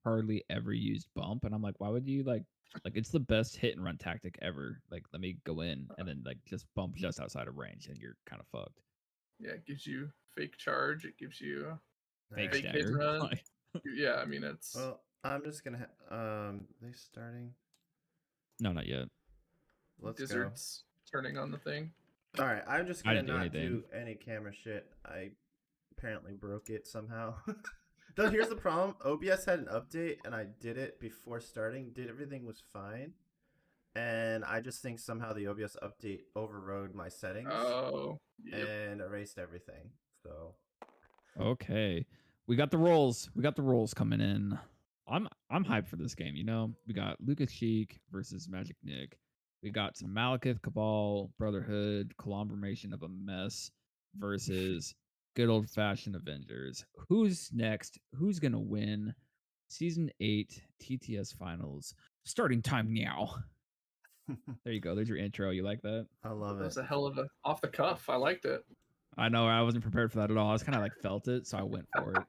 hardly ever used bump, and I'm like, why would you like it's the best hit and run tactic ever. Like, let me go in and then like just bump just outside of range, and you're kind of fucked. Yeah, it gives you fake charge. It gives you Fake fake hit and stagger. run. Like, Yeah, I mean it's. Well, I'm just gonna. They starting. no, not yet. Let's Gizzards turning on the thing. go. All right, I'm just I gonna didn't do not anything. do any camera shit. I apparently broke it somehow. Though here's the problem: OBS had an update, and I did it before starting. Did everything was fine, and I just think somehow the OBS update overrode my settings and erased everything. So Okay. We got the rolls. We got the rolls coming in. I'm hyped for this game, you know. We got Lucas Schieck versus Magiknik. We got some Malekith Cabal, Brotherhood, conglomeration of a mess versus good old fashioned Avengers. Who's next? Who's gonna win? Season 8 TTS finals. Starting time now. There you go. There's your intro. You like that? I love That was it. a hell of a off the cuff. I liked it. I know I wasn't prepared for that at all. I just kind of like felt it, so I went for it.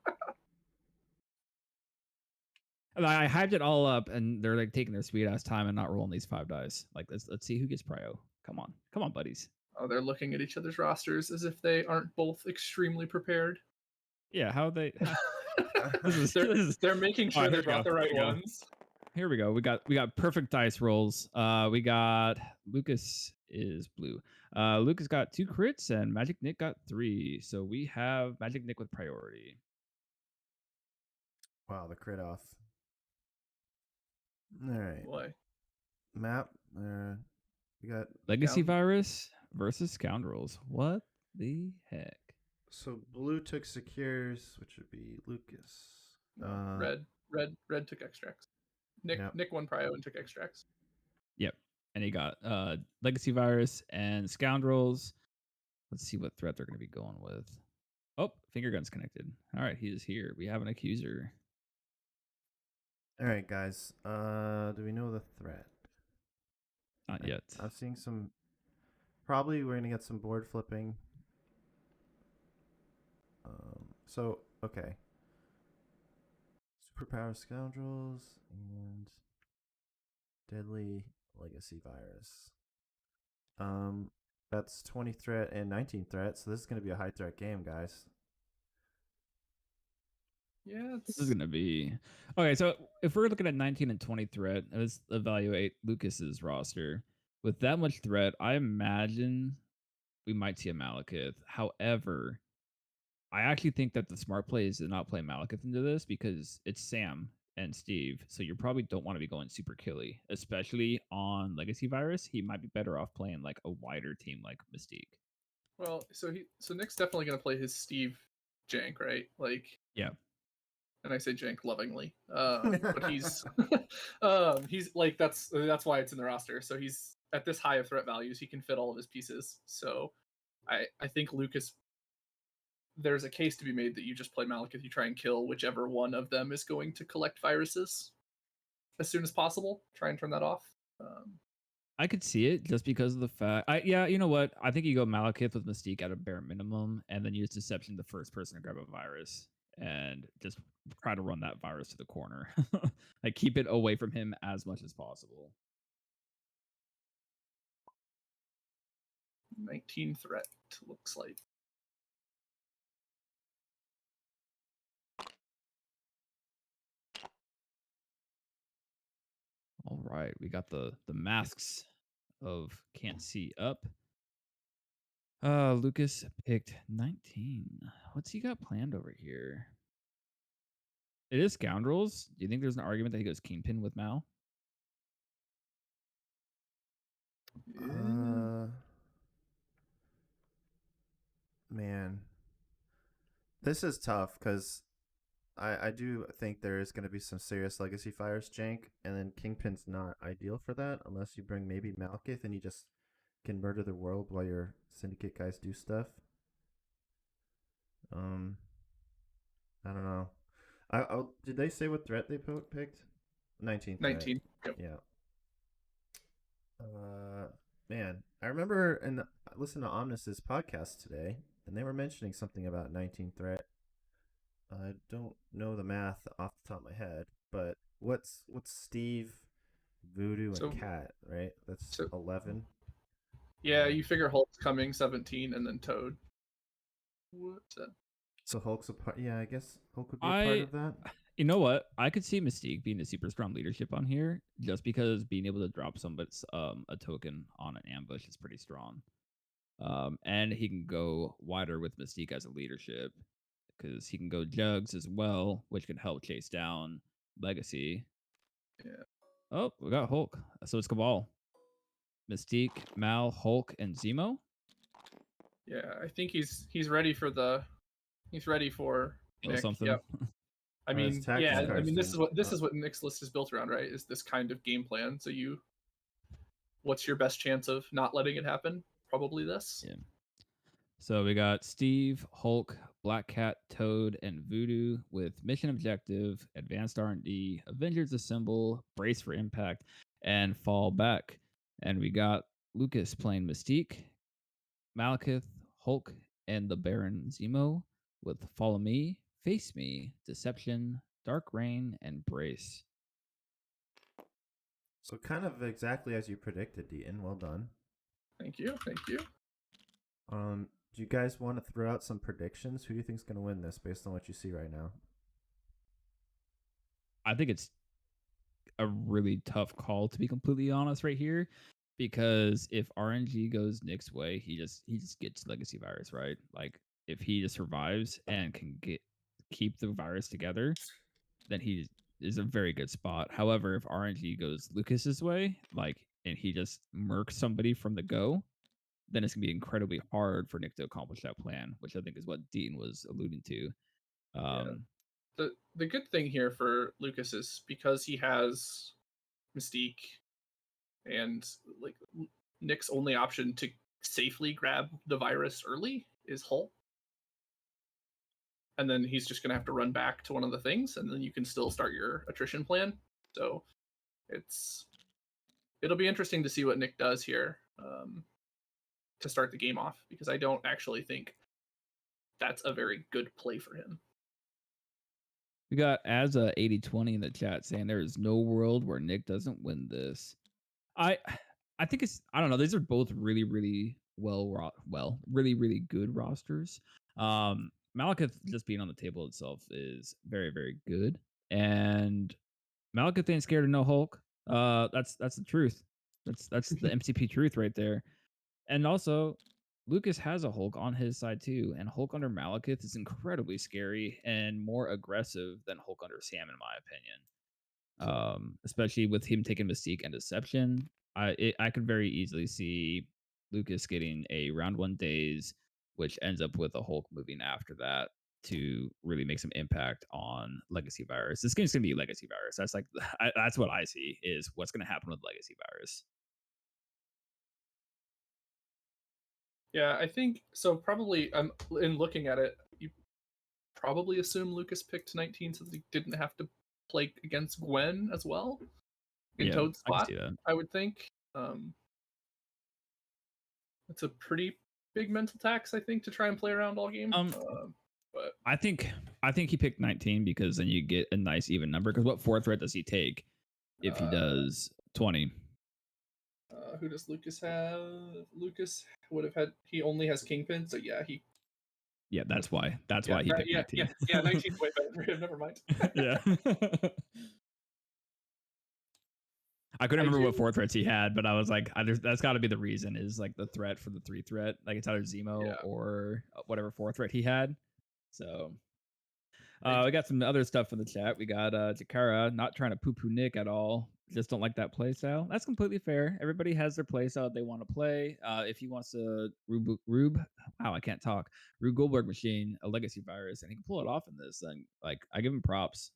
And I hyped it all up, and they're like taking their sweet ass time and not rolling these 5 dice. Like let's see who gets prio. Come on, buddies. Oh, they're looking at each other's rosters as if they aren't both extremely prepared. Yeah, how they? They're making sure they brought the right ones. Here we go. We got perfect dice rolls. We got Lucas is blue. Lucas got 2 crits and Magiknik got 3. So we have Magiknik with priority. Wow, the crit off. All right. Boy. Map. We got Legacy Virus versus Scoundrels. What the heck? So blue took secures, which would be Lucas. Red took extracts. Nick won prio and took extracts. Yep. And he got Legacy Virus and Scoundrels. Let's see what threat they're going to be going with. Oh, finger gun's connected. All right, he is here. We have an accuser. All right, guys. Do we know the threat? Not yet. I'm seeing some. Probably we're gonna get some board flipping. So okay. Superpower Scoundrels and Deadly Legacy Virus. That's 20 threat and 19 threat, so this is gonna be a high threat game, guys. Yeah, this is gonna be okay. So if we're looking at 19 and 20 threat, let's evaluate Lucas's roster. With that much threat, I imagine we might see a Malekith. However, I actually think that the smart play is to not play Malekith into this because it's Sam and Steve. So you probably don't want to be going super killy, especially on Legacy Virus. He might be better off playing like a wider team like Mystique. Well, so Nick's definitely gonna play his Steve jank, right? Like yeah. And I say jank lovingly, but he's like that's why it's in the roster. So he's at this high of threat values, he can fit all of his pieces. So I think Lucas, there's a case to be made that you just play Malekith, you try and kill whichever one of them is going to collect viruses as soon as possible. Try and turn that off. I could see it just because of the fact. Yeah, you know what? I think you go Malekith with Mystique at a bare minimum, and then use Deception the first person to grab a virus, and just try to run that virus to the corner. Like keep it away from him as much as possible. 19 threat looks like. All right, we got the masks of can't see up. Lucas picked 19. What's he got planned over here? It is Scoundrels. Do you think there's an argument that he goes Kingpin with Mal? Man, this is tough because I do think there is going to be some serious Legacy Fires jank, and then Kingpin's not ideal for that unless you bring maybe Malekith and you just can murder the world while your Syndicate guys do stuff. I don't know. Did they say what threat they picked? 19. 19. Yep. Yeah. Man, I remember I listened to Omnis's podcast today, and they were mentioning something about 19 threat. I don't know the math off the top of my head. but what's Steve, Voodoo, So, and Cat, right? That's so 11. yeah, you figure Hulk's coming 17, and then Toad. What's that? So Hulk's a part. Yeah, I guess Hulk would be a part I, of that. you know what? I could see Mystique being a super strong leadership on here, just because being able to drop somebody's a token on an ambush is pretty strong. And he can go wider with Mystique as a leadership because he can go Jugs as well, which can help chase down Legacy. Yeah. Oh, we got Hulk. So it's Cabal, Mystique, Mal, Hulk, and Zemo. Yeah, I think he's ready for Kill Nick. something. Yep. I His mean, tactics yeah, I card mean this seems- is what Nick's list is built around, right? Is this kind of game plan. So what's your best chance of not letting it happen? Probably this. Yeah. So we got Steve, Hulk, Black Cat, Toad, and Voodoo with mission objective, advanced R&D, Avengers Assemble, brace for impact, and fall back. And we got Lucas playing Mystique, Malekith, Hulk, and the Baron Zemo with Follow Me, Face Me, Deception, Dark Rain, and Brace. So kind of exactly as you predicted, Deaton. Well done. Thank you. Do you guys want to throw out some predictions? Who do you think's going to win this based on what you see right now? I think it's a really tough call, to be completely honest, right here, because if RNG goes Nick's way, he just gets Legacy Virus, right? Like if he just survives and can keep the virus together, then he is a very good spot. However, if RNG goes Lucas's way, like and he just murks somebody from the go, then it's gonna be incredibly hard for Nick to accomplish that plan, which I think is what Dean was alluding to. Yeah. The good thing here for Lucas is because he has Mystique and like Nick's only option to safely grab the virus early is Hulk. And then he's just going to have to run back to one of the things, and then you can still start your attrition plan. So it'll be interesting to see what Nick does here to start the game off, because I don't actually think that's a very good play for him. We got Azza 8020 in the chat saying there is no world where Nick doesn't win this. I think it's, I don't know. These are both really really good rosters. Malekith just being on the table itself is very good, and Malekith ain't scared of no Hulk. That's the truth. That's the MCP truth right there. And also, Lucas has a Hulk on his side too, and Hulk under Malekith is incredibly scary and more aggressive than Hulk under Sam, in my opinion. Especially with him taking Mystique and Deception. I could very easily see Lucas getting a round 1 daze, which ends up with a Hulk moving after that to really make some impact on Legacy Virus. This game's gonna be Legacy Virus. That's like that's what I see is what's gonna happen with Legacy Virus. Yeah, I think so. Probably, in looking at it, you probably assume Lucas picked 19 so that he didn't have to play against Gwen as well in Toad's I can spot. see that. I would think. It's a pretty big mental tax, I think, to try and play around all game. But I think he picked 19 because then you get a nice even number. Because what 4th threat does he take if he does 20? Who does Lucas have? Lucas would have had. He only has Kingpin, so yeah, he. Yeah, that's why. That's why he picked 19. Yeah, 19 way better for him. Never mind. Yeah. I couldn't remember what 4 threats he had, but I was like, that's got to be the reason is like the threat for the 3 threat. Like it's either Zemo or whatever 4 threat he had. So we got some other stuff in the chat. We got Jakara not trying to poo-poo Nick at all. Just don't like that play style. That's completely fair. Everybody has their play style they want to play. If he wants to Rube Goldberg machine a legacy virus and he can pull it off in this, then like I give him props.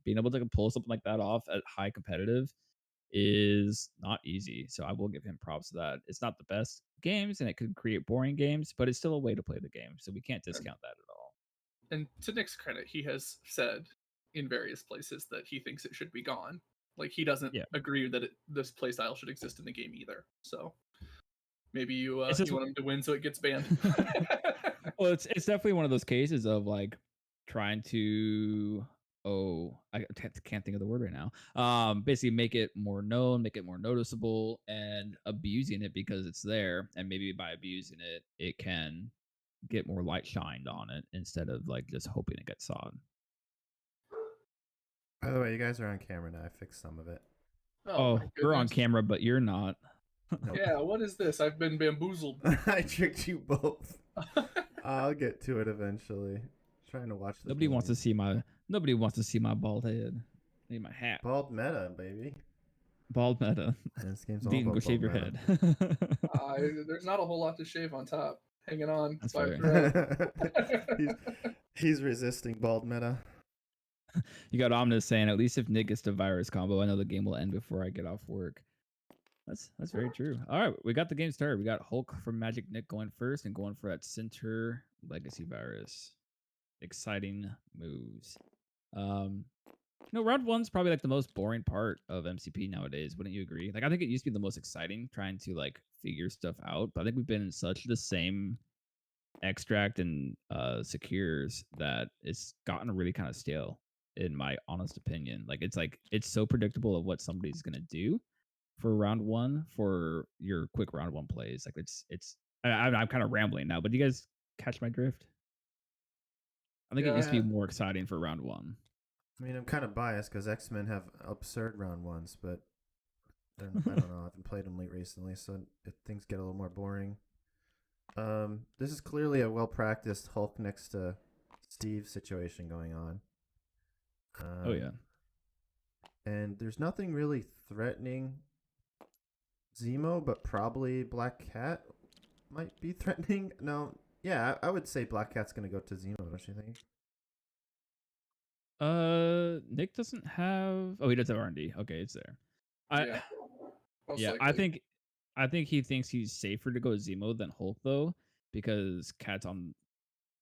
Being able to pull something like that off at high competitive is not easy. So I will give him props to that. It's not the best games and it could create boring games, but it's still a way to play the game. So we can't discount that at all. And to Nick's credit, he has said in various places that he thinks it should be gone. Like he doesn't agree that this playstyle should exist in the game either. So maybe you want him to win so it gets banned. Well, it's definitely one of those cases of like trying to can't think of the word right now. Basically make it more known, make it more noticeable, and abusing it because it's there, and maybe by abusing it, it can get more light shined on it instead of like just hoping it gets sawed. By the way, you guys are on camera now. I fixed some of it. Oh Oh, my we're on goodness. camera, but you're not. Nope. Yeah, what is this? I've been bamboozled. I tricked you both. I'll get to it eventually. Trying to watch the Nobody game. wants to see my bald head. I need my hat. Bald meta, baby. Bald meta. And this game's all Dean, about go shave bald your meta. head. There's not a whole lot to shave on top. Hanging on That's by a fair. thread. he's resisting bald meta. You got Omnis saying, at least if Nick gets the virus combo, I know the game will end before I get off work. That's very true. All right, we got the game started. We got Hulk from Magiknik going first and going for that center legacy virus. Exciting moves. Round one's probably like the most boring part of MCP nowadays. Wouldn't you agree? Like, I think it used to be the most exciting, trying to like figure stuff out. But I think we've been in such the same extract and secures that it's gotten really kind of stale, in my honest opinion. Like it's so predictable of what somebody's gonna do for round one for your quick round one plays. Like I'm kind of rambling now, but do you guys catch my drift? I think it used to be Yeah. more exciting for round one. I mean, I'm kind of biased because X-Men have absurd round ones, but I don't know. I haven't played them late recently, so things get a little more boring. This is clearly a well-practiced Hulk next to Steve situation going on. Oh yeah. And there's nothing really threatening Zemo, but probably Black Cat might be threatening. No, yeah, I would say Black Cat's gonna go to Zemo, don't you think? Nick doesn't have. Oh, he does have R&D. Okay, it's there. Yeah. Yeah, I think he thinks he's safer to go Zemo than Hulk though, because Cat's on.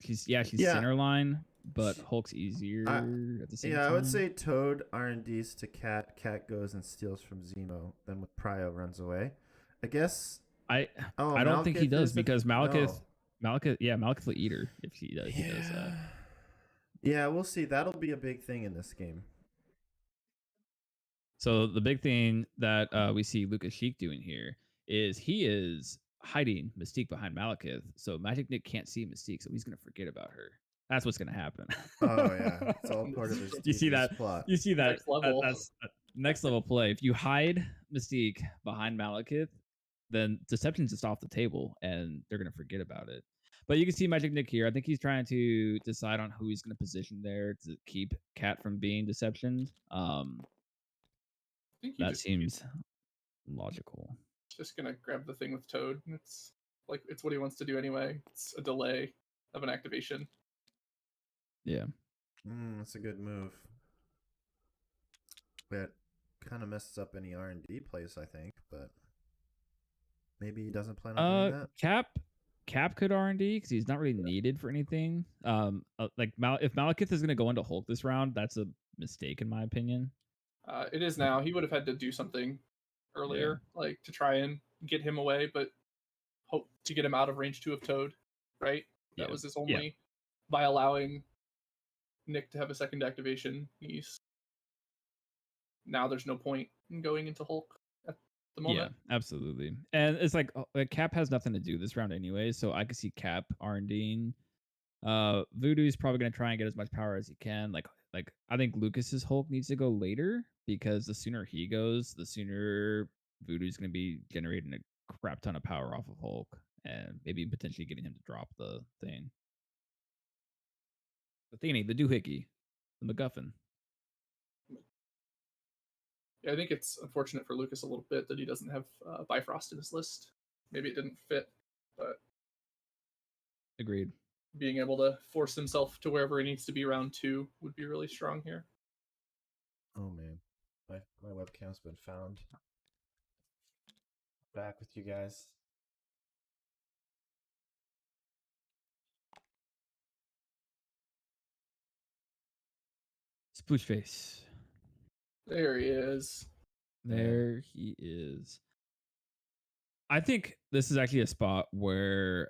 She's center line, but Hulk's easier at the same time. I would say Toad R&Ds to Cat. Cat goes and steals from Zemo. Then with Prio runs away. I guess. I don't think he does because Malekith. No. Malekith will eat her if he does. He does that. Yeah, we'll see. That'll be a big thing in this game. So the big thing that we see Lucas Schieck doing here is he is hiding Mystique behind Malekith. So Magiknik can't see Mystique, so he's going to forget about her. That's what's going to happen. Oh, yeah. It's all part of his You see that plot. You see that? Next level. That's next level play. If you hide Mystique behind Malekith, then Deception's just off the table, and they're going to forget about it. But you can see Magiknik here. I think he's trying to decide on who he's going to position there to keep Cat from being Deception. That seems logical. Just gonna grab the thing with Toad. It's what he wants to do anyway. It's a delay of an activation. Yeah. That's a good move. That kind of messes up any R&D plays, I think, but maybe he doesn't plan on doing that. Cap could R&D because he's not really needed for anything. If Malekith is going to go into Hulk this round, that's a mistake in my opinion. It is now. He would have had to do something earlier, like to try and get him away, but hope to get him out of range 2 of Toad, right? That was his only by allowing Nick to have a second activation. Now there's no point in going into Hulk at the moment. Yeah, absolutely. And it's like Cap has nothing to do this round anyway, so I could see Cap R&Ding. Voodoo's probably gonna try and get as much power as he can. Like I think Lucas's Hulk needs to go later because the sooner he goes, the sooner Voodoo's gonna be generating a crap ton of power off of Hulk and maybe potentially getting him to drop the thing. The thingy, the doohickey, the MacGuffin. Yeah, I think it's unfortunate for Lucas a little bit that he doesn't have Bifrost in his list. Maybe it didn't fit, but agreed. Being able to force himself to wherever he needs to be round 2 would be really strong here. Oh man, my webcam's been found. Back with you guys. Sploosh face. There he is. There he is. I think this is actually a spot where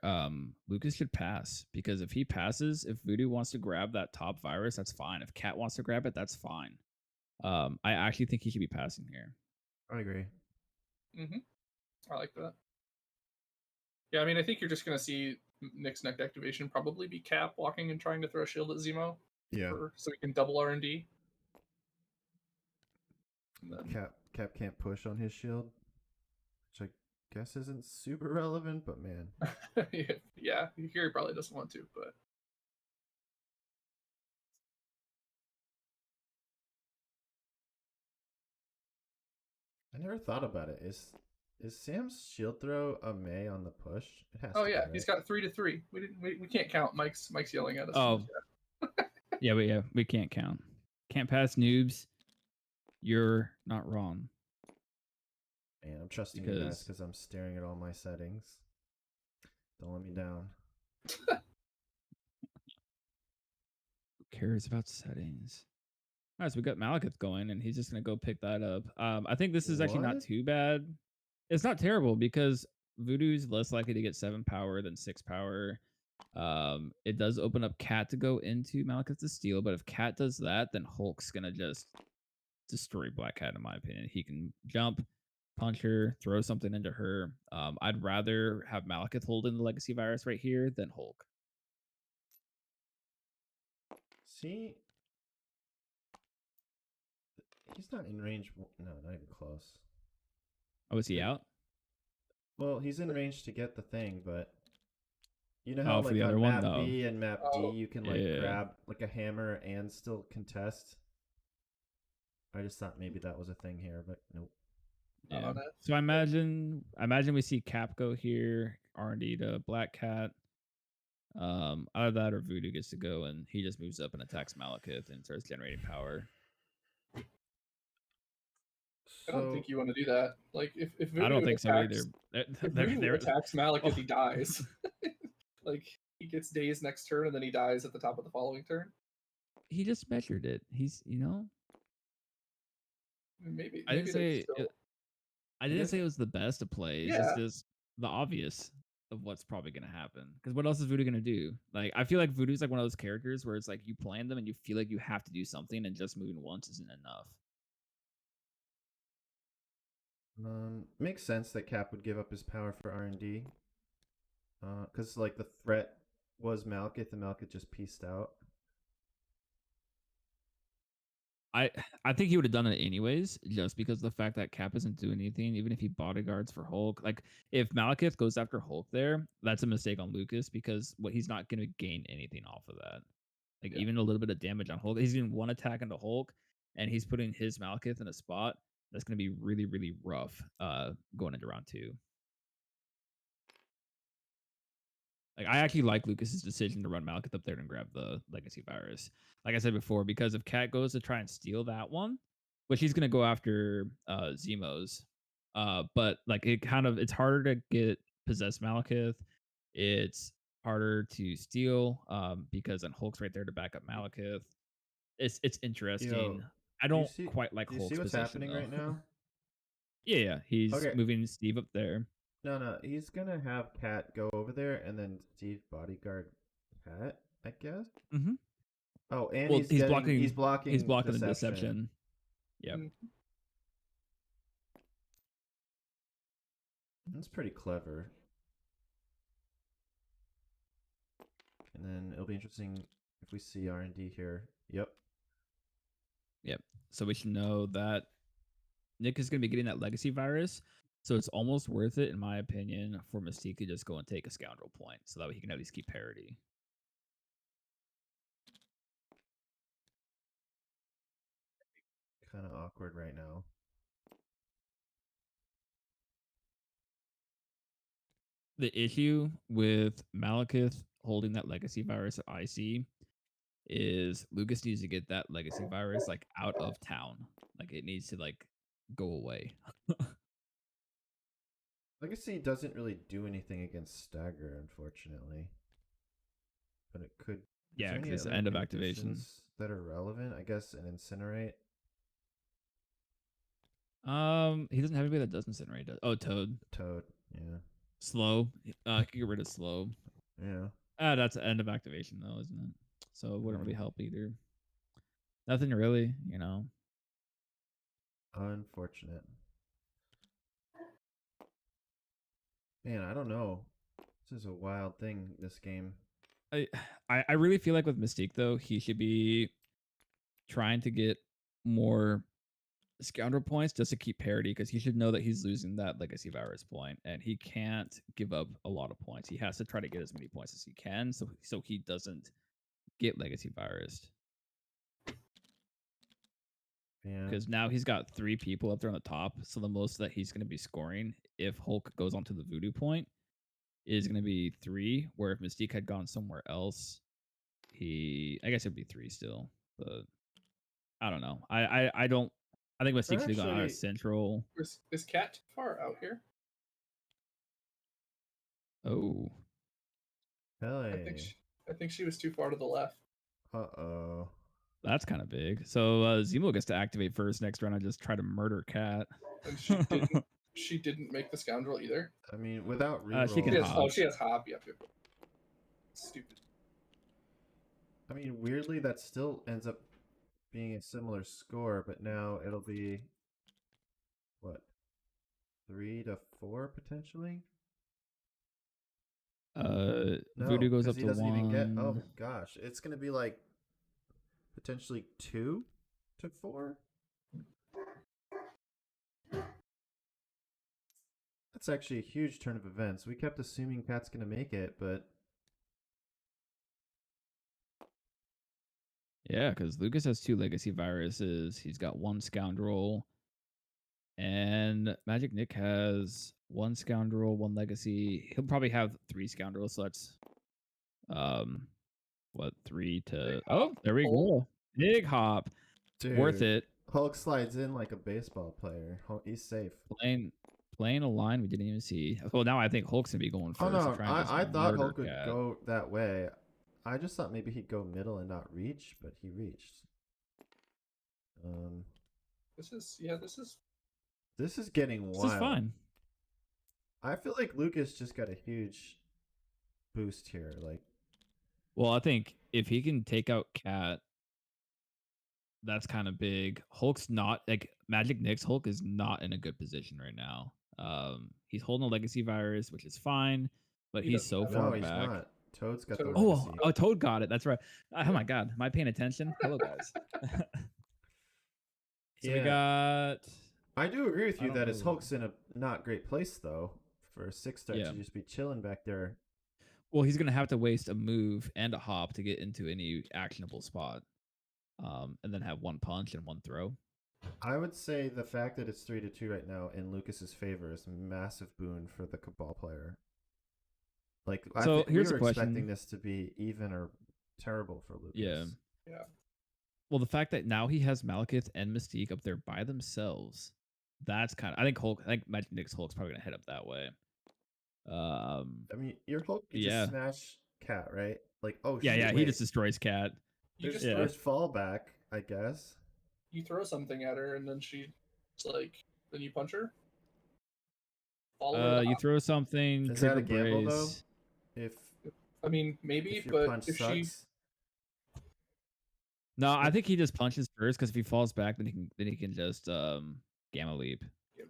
Lucas should pass, because if he passes, if Voodoo wants to grab that top virus, that's fine. If Cat wants to grab it, that's fine. I actually think he should be passing here. I agree. I like that. Yeah, I mean, I think you're just gonna see Nick's next activation probably be Cap walking and trying to throw a shield at Zemo. Yeah. So he can double R&D. And then, Cap can't push on his shield, which I guess isn't super relevant, but man. yeah, here he probably doesn't want to, but I never thought about it. Is Sam's shield throw a May on the push? It has oh to yeah, be, he's right? got 3-3. We can't count. Mike's yelling at us. Oh, yeah, we can't count. Can't pass noobs. You're not wrong. Man, I'm trusting you guys because I'm staring at all my settings. Don't let me down. Who cares about settings? All right, so we got Malekith going, and he's just gonna go pick that up. I think this is actually not What? too bad. It's not terrible because Voodoo's less likely to get 7 power than 6 power. It does open up Cat to go into Malekith to steal, but if Cat does that, then Hulk's gonna just destroy Black Cat, in my opinion. He can jump, punch her, throw something into her. I'd rather have Malekith holding the Legacy Virus right here than Hulk. See? He's not in range. No, not even close. Oh, is he out? Well, he's in range to get the thing, but you know how for like the on other one, map though. B and map D you can like yeah. grab like a hammer and still contest. I just thought maybe that was a thing here, but nope. Yeah. So I imagine we see Cap go here, R&D to Black Cat. Either that or Voodoo gets to go and he just moves up and attacks Malekith and starts generating power. I don't think you want to do that. Like if Voodoo I don't think so either. If Voodoo attacks Malekith, he dies. Like he gets dazed next turn and then he dies at the top of the following turn. He just measured it. He's Maybe I didn't say it was the best of plays. Yeah. It's just the obvious of what's probably going to happen. Because what else is Voodoo going to do? Like, I feel like Voodoo's like one of those characters where it's like you plan them and you feel like you have to do something, and just moving once isn't enough. Makes sense that Cap would give up his power for R&D. Because like the threat was Malekith and Malekith just pieced out. I think he would have done it anyways, just because of the fact that Cap isn't doing anything, even if he bodyguards for Hulk. Like, if Malekith goes after Hulk there, that's a mistake on Lucas, because he's not going to gain anything off of that. Like, even a little bit of damage on Hulk. He's doing one attack into Hulk, and he's putting his Malekith in a spot that's going to be really, really rough going into round 2. Like, I actually like Lucas's decision to run Malekith up there and grab the Legacy Virus. Like I said before, because if Cat goes to try and steal that one, which he's gonna go after Zemo's, but like it's harder to get possessed Malekith. It's harder to steal because then Hulk's right there to back up Malekith. It's interesting. Yo, I don't quite like Hulk's position. Do you see what's happening though. right now? Yeah, he's moving Steve up there. No, he's gonna have Cat go over there and then Steve bodyguard Cat, I guess. Mm-hmm. Oh, and he's blocking the deception. Yeah. That's pretty clever. And then it'll be interesting if we see R&D here. Yep. So we should know that Nick is going to be getting that Legacy Virus. So it's almost worth it, in my opinion, for Mystique to just go and take a Scoundrel point, so that way he can at least keep parity. Kind of awkward right now. The issue with Malekith holding that Legacy Virus at IC is Lucas needs to get that Legacy Virus like out of town. Like, it needs to like go away. Legacy doesn't really do anything against Stagger, unfortunately. But it could. Yeah, because it's the end of activation. That are relevant, I guess, and Incinerate. He doesn't have anybody that does Incinerate. Oh, Toad. Yeah. Slow. Could get rid of slow. Yeah. That's the end of activation though, isn't it? So it wouldn't really Mm. help either. Nothing really, you know. Unfortunate. Man, I don't know. This is a wild thing, this game. I I really feel like with Mystique though, he should be trying to get more scoundrel points just to keep parity because he should know that he's losing that legacy virus point and he can't give up a lot of points. He has to try to get as many points as he can so he doesn't get legacy virus. Yeah. Because now he's got 3 people up there on the top, so the most that he's going to be scoring if Hulk goes onto the voodoo point is going to be 3, where if Mystique had gone somewhere else, I guess it'd be 3 still, but I don't know. I don't. I think Mystique should have gone out of Actually, Central. Is Cat too far out here? Oh, Pele. I think she was too far to the left. Uh-oh. that's kind of big. So Zemo gets to activate first next round and just try to murder Cat. And she didn't. She didn't make the scoundrel either. I mean, without She reroll. can hop. She has hop. Yep. Stupid. I mean, weirdly, that still ends up being a similar score, but now it'll be what, 3 to 4 potentially? No, Voodoo goes up he to doesn't 1. even get. Oh my gosh, it's gonna be like potentially 2 to 4. That's actually a huge turn of events. We kept assuming Cat's gonna make it, but Yeah, because Lucas has 2 legacy viruses. He's got 1 scoundrel. And Magiknik has 1 scoundrel, 1 legacy. He'll probably have 3 scoundrels, so that's what 3 to hop. there we go. Big hop. dude, Worth it. Hulk slides in like a baseball player. He's safe. Playing a line we didn't even see. Well, now I think Hulk's gonna be going first. Oh no, to try and just I thought murder Hulk would Cat. go that way. I just thought maybe he'd go middle and not reach, but he reached. This is getting wild. This is fine. I feel like Lucas just got a huge boost here. Like, Well, I think if he can take out Cat, that's kind of big. Hulk's not like Magiknik's Hulk is not in a good position right now. He's holding a legacy virus, which is fine, but He he's doesn't so have it. far no, he's back. not. Toad's got the Toad. legacy. Oh, Toad got it. That's right. Oh my god, am I paying attention? Hello, guys. So we got. I do agree with I you don't that his know. Hulk's in a not great place though. For a 6-star Yeah. to just be chilling back there. Well, he's gonna have to waste a move and a hop to get into any actionable spot, and then have 1 punch and 1 throw. I would say the fact that it's 3 to 2 right now in Lucas's favor is a massive boon for the Cabal player. Like, So we here's were a question. expecting this to be even or terrible for Lucas. Yeah. Yeah. Well, the fact that now he has Malekith and Mystique up there by themselves, that's kind of. I think Magiknik's Hulk's probably gonna head up that way. I mean, your Hulk could Yeah. just smash Cat, right? Like, oh Yeah, shit, yeah. He wait. just destroys Cat. There's fallback, I guess. You throw something at her and then then you punch her. Follow her You throw something. Is that a trigger gamble though? brace. If I mean, maybe, if your but punch if sucks, No, I think he just punches first because if he falls back, then he can just gamma leap. yeah,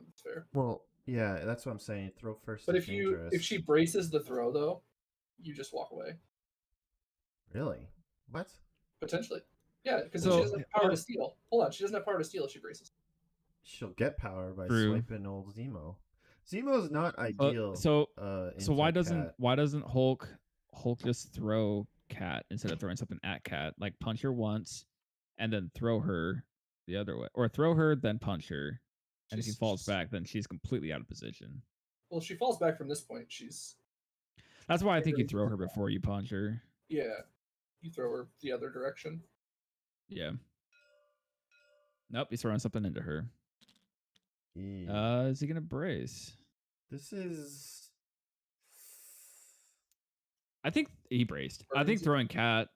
that's fair. well, yeah, that's what I'm saying. Throw first. But is dangerous. if she braces the throw though, you just walk away. Really, what? Potentially. Yeah, because So- she doesn't have power to steal. Hold on, she doesn't have power to steal if she braces. She'll get power by True. swiping old Zemo. Zemo's not ideal. So into why Cat. doesn't Hulk just throw Cat instead of throwing something at Cat? Like punch her once, and then throw her the other way, or throw her then punch her, and if he falls back, then she's completely out of position. Well, if she falls back from this point, she's That's why I think you throw her before you punch her. yeah. You throw her the other direction. Yeah. Nope, he's throwing something into her. Is he gonna brace? This is. I think he braced. I think throwing Cat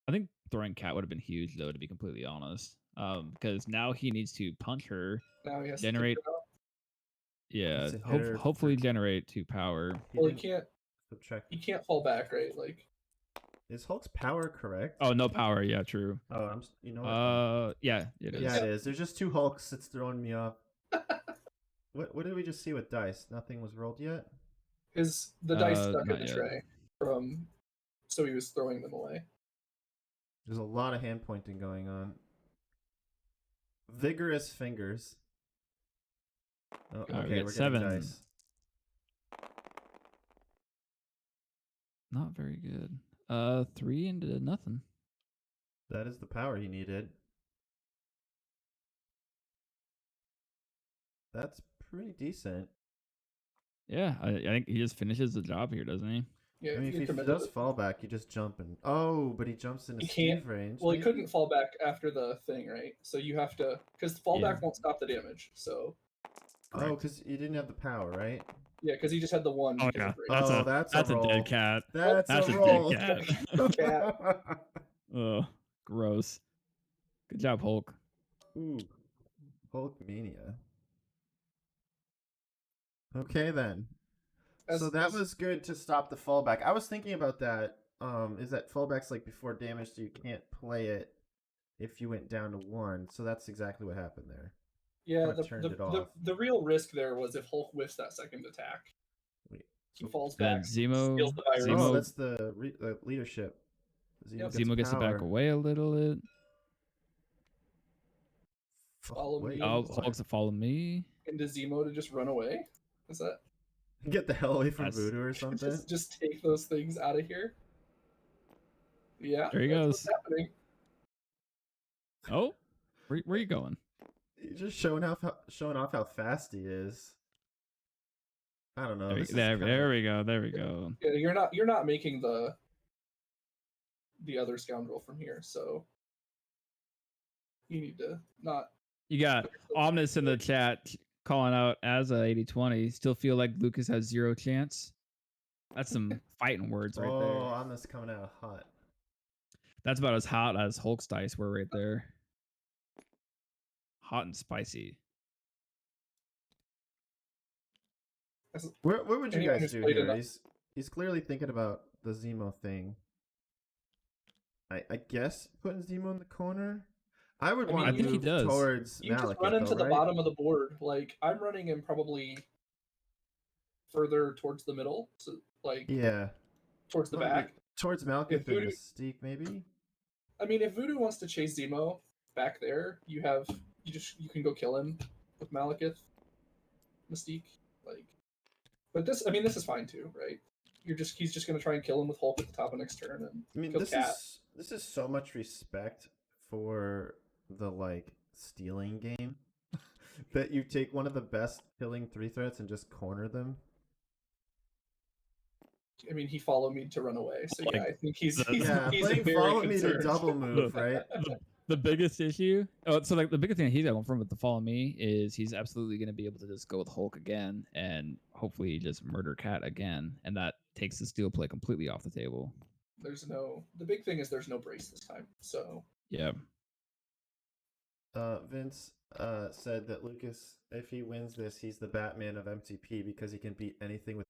would have been huge though, to be completely honest. Because now he needs to punch her, Now he has generate to Yeah, It's a hitter hopefully for- generate 2 power. Well, he didn't subtract. can't fall back, right? Like, Is Hulk's power correct? Oh, no power. Yeah, true. Oh, you know what? Yeah, it is. Yeah, it is. There's just 2 Hulks. It's throwing me off. What did we just see with dice? Nothing was rolled yet. the dice stuck in not the yet. tray from, so he was throwing them away. There's a lot of hand pointing going on. Vigorous fingers. Oh, Alright, we okay, got we're 7. getting dice. Not very good. 3 into nothing. That is the power he needed. That's pretty decent. Yeah, I think he just finishes the job here, doesn't he? Yeah, I mean, if he does fall back, you just jump and but he jumps into He can't- Steve range. Well, he maybe? couldn't fall back after the thing, right? So you have to, because fallback won't stop the damage. So Oh, because you didn't have the power, right? yeah, because he just had the one. Oh because yeah, of rage. that's Oh, a that's a roll. dead cat. That's That's a a roll. dead cat. Ugh, gross. Good job, Hulk. Ooh, Hulk mania. Okay then. So that was good to stop the fallback. I was thinking about that. Is that fallback's like before damage, so you can't play it if you went down to 1. So that's exactly what happened there. Yeah, Kinda turned it off. the real risk there was if Hulk whiffs that second attack. Wait, He so- falls Then back. Zemo- steals the virus. Zemo- Oh, that's the leadership. Yep. Zemo gets to back power. away a little bit. Follow Wait, me. Oh, What? Hulk's to follow me. Into Zemo to just run away. Is that Get the hell away from That's- Voodoo or something. just take those things out of here? Yeah, There he that's goes. what's happening. Oh, where are you going? He's just showing off how fast he is. I don't know. There we go. There we go. Yeah, you're not making the other scoundrel from here, so you need to not. You got Omnis in the chat calling out as a 80-20. Still feel like Lucas has 0 chance. That's some fighting words right there. Oh, I'm just coming out hot. That's about as hot as Hulk's dice were right there. Hot and spicy. What would you Anyone guys who's do played here? enough- He's clearly thinking about the Zemo thing. I guess putting Zemo in the corner. I would I want I to think he move does. towards You just Malekith, run into though, the right? bottom of the board. Like I'm running him probably further towards the middle, so like Yeah, towards the Well, back. towards Malekith and Voodoo- Mystique, maybe. I mean, if Voodoo wants to chase Zemo back there, you can go kill him with Malekith, Mystique, like. But this is fine too, right? He's just gonna try and kill him with Hulk at the top of next turn and I mean, kill this Cat. is so much respect for the stealing game that you take one of the best killing 3 threats and just corner them. I mean, he followed me to run away, so yeah, Like, I think he's Yeah, he's playing very follow me to concerned. double move, right? The biggest issue. Oh, so the biggest thing he's going from with the follow me is he's absolutely going to be able to just go with Hulk again and hopefully just murder Cat again, and that takes the steel play completely off the table. The big thing is there's no brace this time, so Yeah. Vince said that Lucas, if he wins this, he's the Batman of MCP because he can beat anything with